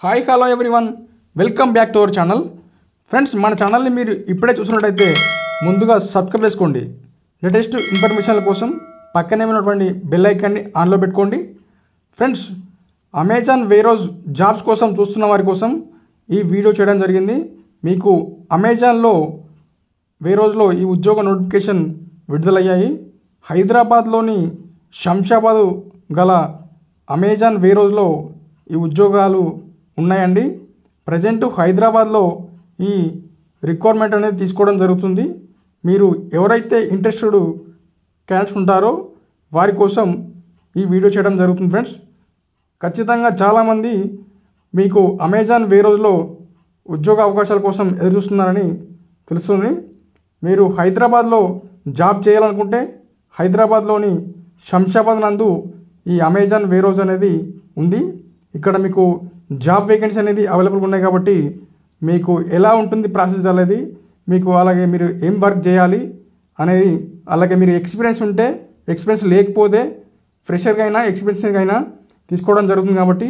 Hi hello everyone, welcome back to our channel. Friends, మన ఛానల్ని మీరు ఇప్పుడే చూసినట్టయితే ముందుగా సబ్స్క్రైబ్ చేసుకోండి. లేటెస్ట్ ఇన్ఫర్మేషన్ల కోసం పక్కనే ఉన్నటువంటి బెల్ ఐకాన్ని ఆన్లో పెట్టుకోండి. ఫ్రెండ్స్, అమెజాన్ వేరోజ్ జాబ్స్ కోసం చూస్తున్న వారి కోసం ఈ వీడియో చేయడం జరిగింది. మీకు అమెజాన్లో వేరోజ్లో ఈ ఉద్యోగ నోటిఫికేషన్ విడుదలయ్యాయి. హైదరాబాద్లోని శంషాబాదు గల అమెజాన్ వేరోజ్లో ఈ ఉద్యోగాలు ఉన్నాయండి. ప్రజెంట్ హైదరాబాద్లో ఈ రిక్వైర్మెంట్ అనేది తీసుకోవడం జరుగుతుంది. మీరు ఎవరైతే ఇంట్రెస్టెడ్ క్యాండిడేట్స్ ఉంటారో వారి కోసం ఈ వీడియో చేయడం జరుగుతుంది. ఫ్రెండ్స్, ఖచ్చితంగా చాలామంది మీకు అమెజాన్ వేరోజ్లో ఉద్యోగ అవకాశాల కోసం ఎదురుచూస్తున్నారని తెలుస్తుంది. మీరు హైదరాబాద్లో జాబ్ చేయాలనుకుంటే హైదరాబాద్లోని శంషాబాద్ నందు ఈ అమెజాన్ వేరోజ్ అనేది ఉంది. ఇక్కడ మీకు జాబ్ వేకెన్సీ అనేది అవైలబుల్గా ఉన్నాయి కాబట్టి మీకు ఎలా ఉంటుంది ప్రాసెస్ అనేది మీకు, అలాగే మీరు ఏం వర్క్ చేయాలి అనేది, అలాగే మీరు ఎక్స్పీరియన్స్ ఉంటే, ఎక్స్పీరియన్స్ లేకపోతే ఫ్రెషర్గా అయినా ఎక్స్పీరియన్స్గా అయినా తీసుకోవడం జరుగుతుంది. కాబట్టి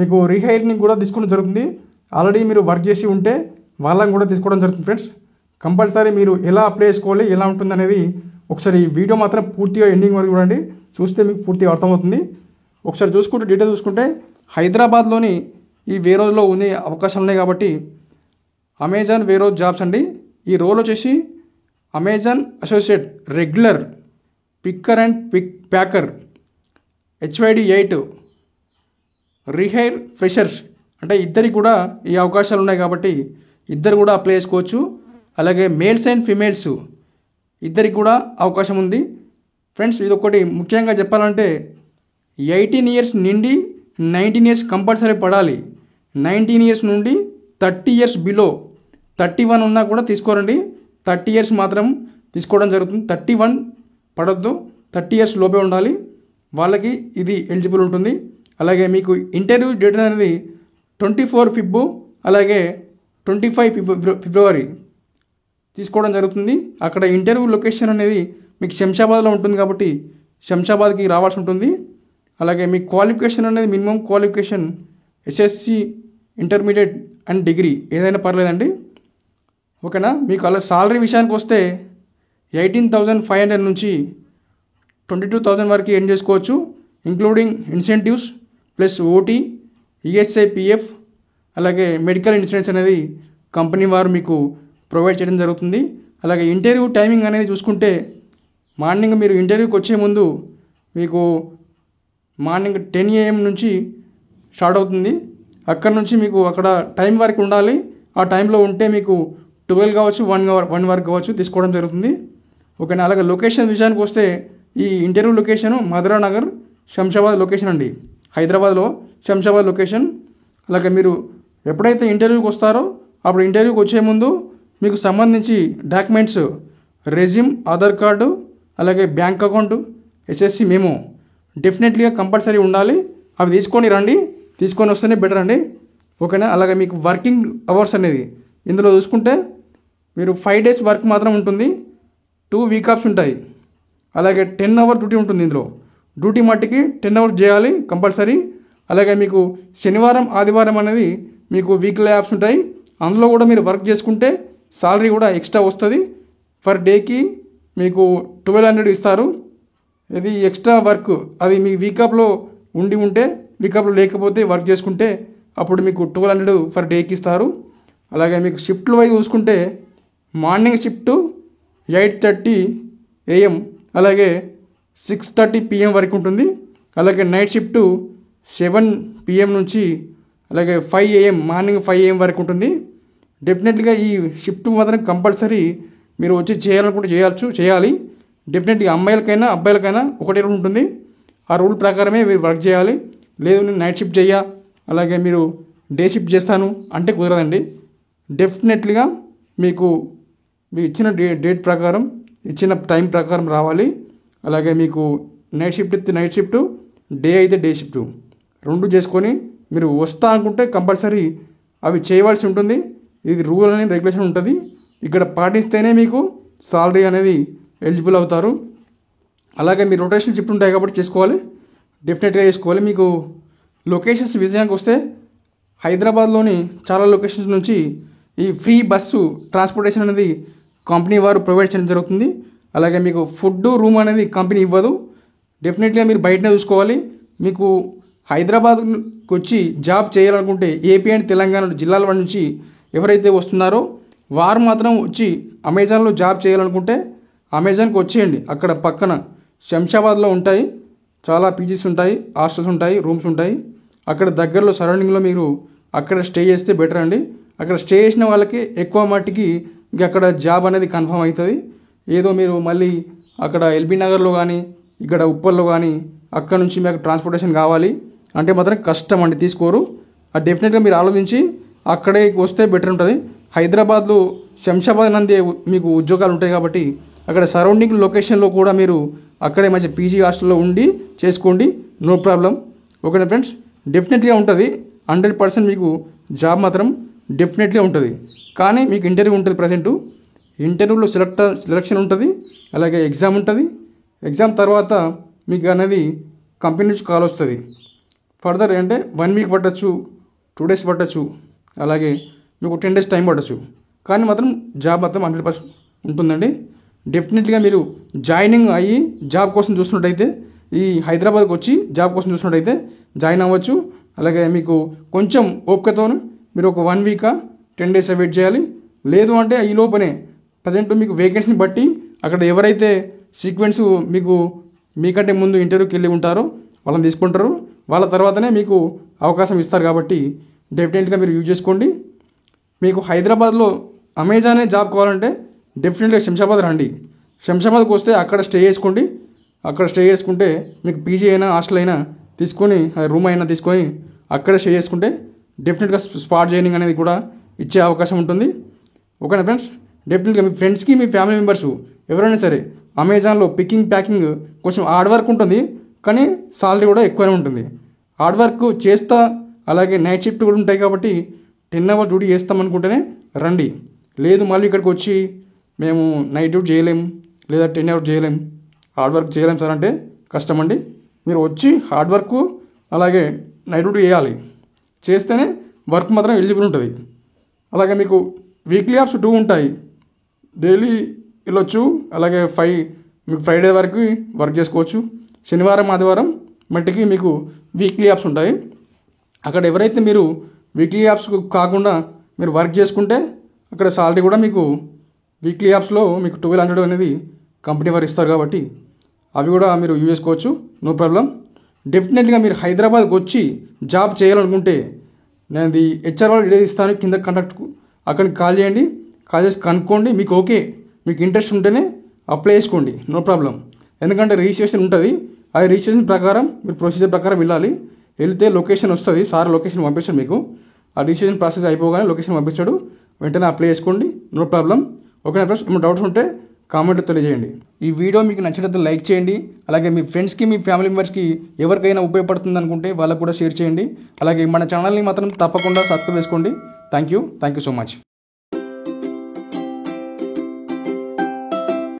మీకు రీహైరింగ్ కూడా తీసుకోవడం జరుగుతుంది. ఆల్రెడీ మీరు వర్క్ చేసి ఉంటే వాళ్ళని కూడా తీసుకోవడం జరుగుతుంది. ఫ్రెండ్స్, కంపల్సరీ మీరు ఎలా అప్లై చేసుకోవాలి, ఎలా ఉంటుంది అనేది ఒకసారి ఈ వీడియో మాత్రం పూర్తిగా ఎండింగ్ వరకు చూడండి. చూస్తే మీకు పూర్తిగా అర్థమవుతుంది. ఒకసారి చూసుకుంటే, డీటెయిల్ చూసుకుంటే హైదరాబాద్లోని ఈ వేరోజ్లో ఉండే అవకాశాలు ఉన్నాయి. కాబట్టి అమెజాన్ వేరోజ్ జాబ్స్ అండి. ఈ రోల్ వచ్చేసి Amazon associate regular picker and packer HYD 8 rehire freshers అంటే ఇద్దరికి కూడా ఈ అవకాశాలు ఉన్నాయి. కాబట్టి ఇద్దరు కూడా అప్లై చేసుకోవచ్చు. అలాగే మేల్స్ అండ్ ఫిమేల్స్ ఇద్దరికి కూడా అవకాశం ఉంది. ఫ్రెండ్స్, ఇది ఒకటి ముఖ్యంగా చెప్పాలంటే 18 ఇయర్స్ నుండి 19 ఇయర్స్ కంపల్సరీ పడాలి. 19 ఇయర్స్ నుండి 30 ఇయర్స్ బిలో 31 ఉన్నా కూడా తీసుకోరండి. 30 ఇయర్స్ మాత్రం తీసుకోవడం జరుగుతుంది. 31 పడద్దు, 30 ఇయర్స్ లోపే ఉండాలి. వాళ్ళకి ఇది ఎలిజిబుల్ ఉంటుంది. అలాగే మీకు ఇంటర్వ్యూ డేట్ అనేది 24 ఫిబ్రవరి అలాగే 25 ఫిబ్రవరి తీసుకోవడం జరుగుతుంది. అక్కడ ఇంటర్వ్యూ లొకేషన్ అనేది మీకు శంషాబాద్లో ఉంటుంది కాబట్టి శంషాబాద్కి రావాల్సి ఉంటుంది. అలాగే మీ క్వాలిఫికేషన్ అనేది minimum qualification SSC intermediate and degree ఏదైనా పర్లేదండి. ఓకేనా. మీకు అలా సాలరీ విషయానికి వస్తే 18,500 నుంచి 22,000 వరకు ఎర్న్ చేసుకోవచ్చు, including incentives plus OT, ESI, PF అలాగే మెడికల్ ఇన్సూరెన్స్ అనేది కంపెనీ వారు మీకు ప్రొవైడ్ చేయడం జరుగుతుంది. అలాగే ఇంటర్వ్యూ టైమింగ్ అనేది చూసుకుంటే మార్నింగ్ మీరు ఇంటర్వ్యూకి వచ్చే ముందు మీకు మార్నింగ్ 10 AM నుంచి స్టార్ట్ అవుతుంది. అక్కడ నుంచి మీకు అక్కడ టైం వరకు ఉండాలి. ఆ టైంలో ఉంటే మీకు 12 కావచ్చు, 1 వరకు కావచ్చు తీసుకోవడం జరుగుతుంది. ఓకేనా. అలాగే లొకేషన్ విషయానికి వస్తే ఈ interview location Madhura Nagar Shamshabad location అండి. హైదరాబాద్లో శంషాబాద్ లొకేషన్. అలాగే మీరు ఎప్పుడైతే ఇంటర్వ్యూకి వస్తారో అప్పుడు ఇంటర్వ్యూకి వచ్చే ముందు మీకు సంబంధించి డాక్యుమెంట్స్ రెజ్యూమ్, ఆధార్ కార్డు, అలాగే బ్యాంక్ అకౌంట్, SSC మెమో డెఫినెట్లీగా కంపల్సరీ ఉండాలి. అవి తీసుకొని రండి, తీసుకొని వస్తేనే బెటర్ అండి. ఓకేనా. అలాగే మీకు వర్కింగ్ అవర్స్ అనేది ఇందులో చూసుకుంటే మీరు 5 days వర్క్ మాత్రం ఉంటుంది, 2 వీక్ ఆఫ్స్ ఉంటాయి. అలాగే 10 hour డ్యూటీ ఉంటుంది. ఇందులో డ్యూటీ మట్టికి 10 hours చేయాలి కంపల్సరీ. అలాగే మీకు శనివారం, ఆదివారం అనేది మీకు వీక్లీ ఆఫ్స్ ఉంటాయి. అందులో కూడా మీరు వర్క్ చేసుకుంటే సాలరీ కూడా ఎక్స్ట్రా వస్తుంది. పర్ డేకి మీకు 1200 ఇస్తారు. ఇది ఎక్స్ట్రా వర్క్ అది మీ వీకప్లో ఉంటే, వీకప్లో లేకపోతే వర్క్ చేసుకుంటే అప్పుడు మీకు 1200 పర్ డేకి ఇస్తారు. అలాగే మీకు షిఫ్ట్లు వైజ్ చూసుకుంటే మార్నింగ్ షిఫ్ట్ 8:30 AM అలాగే 6:30 PM వరకు ఉంటుంది. అలాగే నైట్ షిఫ్ట్ 7 PM నుంచి అలాగే 5 AM మార్నింగ్ 5 AM వరకు ఉంటుంది. డెఫినెట్గా ఈ షిఫ్ట్ మాత్రం కంపల్సరీ మీరు వచ్చి చేయాలనుకుంటే చేయాలి. డెఫినెట్గా అమ్మాయిలకైనా అబ్బాయిలకైనా ఒకటే రూల్ ఉంటుంది. ఆ రూల్ ప్రకారమే మీరు వర్క్ చేయాలి. లేదు నేను నైట్ షిఫ్ట్ అలాగే మీరు డే షిఫ్ట్ చేస్తాను అంటే కుదరదండి. డెఫినెట్లీగా మీకు ఇచ్చిన డేట్ ప్రకారం, ఇచ్చిన టైం ప్రకారం రావాలి. అలాగే మీకు నైట్ షిఫ్ట్ అయితే నైట్ షిఫ్ట్, డే అయితే డే షిఫ్ట్ 2 చేసుకొని మీరు వస్తా అనుకుంటే కంపల్సరీ అవి చేయవలసి ఉంటుంది. ఇది రూల్ అనేది రెగ్యులేషన్ ఉంటుంది. ఇక్కడ పాటిస్తేనే మీకు సాలరీ అనేది ఎలిజిబుల్ అవుతారు. అలాగే మీ రొటేషన్ షిఫ్ట్ ఉంటాయి కాబట్టి చేసుకోవాలి, డెఫినెట్గా చేసుకోవాలి. మీకు లొకేషన్స్ విషయానికి వస్తే హైదరాబాద్లోని చాలా లొకేషన్స్ నుంచి ఈ ఫ్రీ బస్సు ట్రాన్స్పోర్టేషన్ అనేది కంపెనీ వారు ప్రొవైడ్ చేయడం జరుగుతుంది. అలాగే మీకు ఫుడ్ రూమ్ అనేది కంపెనీ ఇవ్వదు. డెఫినెట్గా మీరు బయటనే చూసుకోవాలి. మీకు హైదరాబాద్కి వచ్చి జాబ్ చేయాలనుకుంటే ఏపీ అండ్ తెలంగాణ జిల్లాల నుంచి ఎవరైతే వస్తున్నారో వారు మాత్రం వచ్చి అమెజాన్లో జాబ్ చేయాలనుకుంటే అమెజాన్కి వచ్చేయండి. అక్కడ పక్కన శంషాబాద్లో ఉంటాయి, చాలా పీజీస్ ఉంటాయి, హాస్టల్స్ ఉంటాయి, రూమ్స్ ఉంటాయి. అక్కడ దగ్గరలో సరౌండింగ్లో మీరు అక్కడ స్టే చేస్తే బెటర్ అండి. అక్కడ స్టే చేసిన వాళ్ళకి ఎక్కువ మట్టికి ఇంక అక్కడ జాబ్ అనేది కన్ఫర్మ్ అవుతుంది. ఏదో మీరు మళ్ళీ అక్కడ ఎల్బీ నగర్లో కానీ ఇక్కడ ఉప్పల్లో కానీ అక్కడ నుంచి మీకు ట్రాన్స్పోర్టేషన్ కావాలి అంటే మాత్రం కష్టం అండి, తీసుకోరు. అది డెఫినెట్గా మీరు ఆలోచించి అక్కడే వస్తే బెటర్ ఉంటుంది. హైదరాబాద్లో శంషాబాద్ నందే మీకు ఉద్యోగాలు ఉంటాయి కాబట్టి అక్కడ సరౌండింగ్ లొకేషన్లో కూడా మీరు అక్కడే మంచి పీజీ హాస్టల్లో ఉండి చేసుకోండి, నో ప్రాబ్లం. ఓకేనా ఫ్రెండ్స్, డెఫినెట్గా ఉంటుంది. 100% మీకు జాబ్ మాత్రం డెఫినెట్గా ఉంటుంది. కానీ మీకు ఇంటర్వ్యూ ఉంటుంది. ప్రజెంటు ఇంటర్వ్యూలో సెలక్షన్ ఉంటుంది, అలాగే ఎగ్జామ్ ఉంటుంది. ఎగ్జామ్ తర్వాత మీకు అనేది కంపెనీ నుంచి కాల్ వస్తుంది. ఫర్దర్ అంటే 1 వీక్ పట్టచ్చు, 2 డేస్ పట్టచ్చు, అలాగే మీకు 10 డేస్ టైం పట్టచ్చు. కానీ మాత్రం జాబ్ మాత్రం 100% ఉంటుందండి. డెఫినెట్గా మీరు జాయినింగ్ అయ్యి జాబ్ కోసం చూస్తున్నట్టయితే ఈ హైదరాబాద్కి వచ్చి జాబ్ కోసం చూస్తున్నట్టయితే జాయిన్ అవ్వచ్చు. అలాగే మీకు కొంచెం ఓపికతో మీరు ఒక 1 వీక్ 10 డేస్ వెయిట్ చేయాలి. లేదు అంటే ఈ లోపనే ప్రజెంట్ మీకు వేకెన్సీని బట్టి అక్కడ ఎవరైతే సీక్వెన్స్ మీకంటే ముందు ఇంటర్వ్యూకి వెళ్ళి ఉంటారో వాళ్ళని తీసుకుంటారు. వాళ్ళ తర్వాతనే మీకు అవకాశం ఇస్తారు. కాబట్టి డెఫినెట్గా మీరు యూజ్ చేసుకోండి. మీకు హైదరాబాద్లో అమెజానే జాబ్ కావాలంటే డెఫినెట్గా శంషాబాద్ రండి. శంషాబాద్కి వస్తే అక్కడ స్టే చేసుకోండి. అక్కడ స్టే చేసుకుంటే మీకు పీజీ అయినా హాస్టల్ అయినా తీసుకొని రూమ్ అయినా తీసుకొని అక్కడే స్టే చేసుకుంటే డెఫినెట్గా స్పాట్ జాయినింగ్ అనేది కూడా ఇచ్చే అవకాశం ఉంటుంది. ఓకేనా ఫ్రెండ్స్, డెఫినెట్గా మీ ఫ్రెండ్స్కి మీ ఫ్యామిలీ మెంబర్స్ ఎవరైనా సరే అమెజాన్లో పికింగ్ ప్యాకింగ్ కొంచెం హార్డ్ వర్క్ ఉంటుంది, కానీ సాలరీ కూడా ఎక్కువనే ఉంటుంది. హార్డ్ వర్క్ చేస్తా, అలాగే నైట్ షిఫ్ట్ కూడా ఉంటాయి కాబట్టి 10 అవర్స్ డ్యూటీ చేస్తామనుకుంటేనే రండి. లేదు మళ్ళీ ఇక్కడికి వచ్చి మేము నైట్ డ్యూటీ చేయలేము లేదా 10 అవర్స్ చేయలేము, హార్డ్ వర్క్ చేయలేము సార్ అంటే కష్టం అండి. మీరు వచ్చి హార్డ్ వర్క్ అలాగే నైట్ డ్యూటీ చేయాలి, చేస్తేనే వర్క్ మాత్రం ఎలిజిబుల్ ఉంటుంది. అలాగే మీకు వీక్లీ ఆఫ్స్ 2 ఉంటాయి. డైలీ వెళ్ళొచ్చు, అలాగే మీకు ఫ్రైడే వరకు వర్క్ చేసుకోవచ్చు. శనివారం ఆదివారం మట్టికి మీకు వీక్లీ ఆఫ్స్ ఉంటాయి. అక్కడ ఎవరైతే మీరు వీక్లీ ఆఫ్స్ కాకుండా మీరు వర్క్ చేసుకుంటే అక్కడ సాలరీ కూడా మీకు వీక్లీ ఆఫ్స్లో మీకు 1200 అనేది కంపెనీ వారు ఇస్తారు. కాబట్టి అవి కూడా మీరు యూజ్ చేసుకోవచ్చు, నో ప్రాబ్లం. డెఫినెట్గా మీరు హైదరాబాద్కి వచ్చి జాబ్ చేయాలనుకుంటే నేను అది హెచ్ఆర్ వాళ్ళు డీటెయిల్స్ ఇస్తాను, కింద కాంటాక్ట్కు అక్కడికి కాల్ చేయండి. కాల్ చేసి కనుక్కోండి. మీకు ఓకే, మీకు ఇంట్రెస్ట్ ఉంటేనే అప్లై చేసుకోండి, నో ప్రాబ్లం. ఎందుకంటే రిజిస్ట్రేషన్ ఉంటుంది. ఆ రిజిస్ట్రేషన్ ప్రకారం మీరు ప్రొసీజర్ ప్రకారం వెళ్ళాలి. వెళ్తే లొకేషన్ వస్తుంది, సార్ లొకేషన్ పంపిస్తాడు మీకు. ఆ రిజిస్ట్రేషన్ ప్రాసెస్ అయిపోగానే లొకేషన్ పంపిస్తాడు, వెంటనే అప్లై చేసుకోండి, నో ప్రాబ్లం. ఓకేనా ఫ్రెండ్స్, ఏమైనా డౌట్స్ ఉంటే కామెంట్లో తెలియజేయండి. ఈ వీడియో మీకు నచ్చినట్లయితే లైక్ చేయండి. అలాగే మీ ఫ్రెండ్స్కి మీ ఫ్యామిలీ మెంబర్స్కి ఎవరికైనా ఉపయోగపడుతుంది అనుకుంటే వాళ్ళకు కూడా షేర్ చేయండి. అలాగే మన ఛానల్ని మాత్రం తప్పకుండా సబ్స్క్రైబ్ చేసుకోండి. Thank you so much.